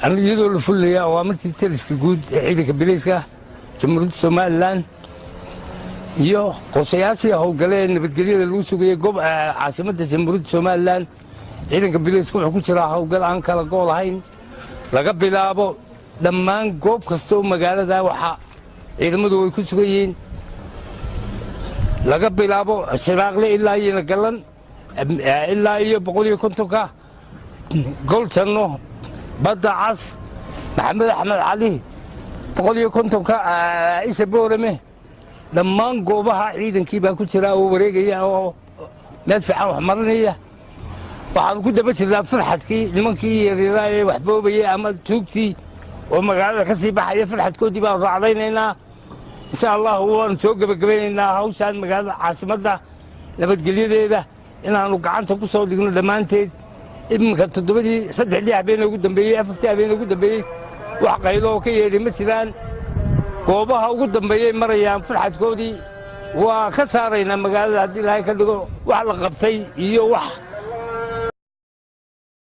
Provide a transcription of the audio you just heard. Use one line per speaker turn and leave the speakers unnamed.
أنا يدور الفلية وأمرتي تلسك جود عيدك بليسكا جمهورية سومالان iyo qorshayaashii howlgaleen nabadgelyada lagu sugayay goob caasimadda jamhuuriyadda Soomaaliland ciidanka bileysku wuxuu ku jiraa howlgal aan kala gool ahayn laga bilaabo dhammaan goob kasta oo magaalada waxa ciidamadu way ku sugan yihiin laga bilaabo Shiraaqle ilaa iyo Galan ilaa iyo 150ka Goljanno Badda Cas Maxamed Axmed Cali 150ka Isaboorame dhammaan goobaha ciidankii baa ku jira oo wareegaya oo meel fiican wax marinaya waxaan ku daba jirnaa farxadkii nimankii yaryaraay ee wax boobaya ama tuugtii oo magaalada ka sii baxaya farxadkoodii baan raacdaynaynaa insha Allah waan soo gabagabaynaynaa hawshan magaalada caasimadda nabadgelyadeeda inaanu gacanta ku soo dhigno dhammaanteed imika 3 habeen ugu dambeeyay 4 habeen ugu dambeeyay wax qaylo ka yeedhay ma jiraan goobaha ugu dambeeyay marayaan farxadkoodii waa ka saarayna magaalada hadii ilaahay ka dhigo wax la qabtay iyo wax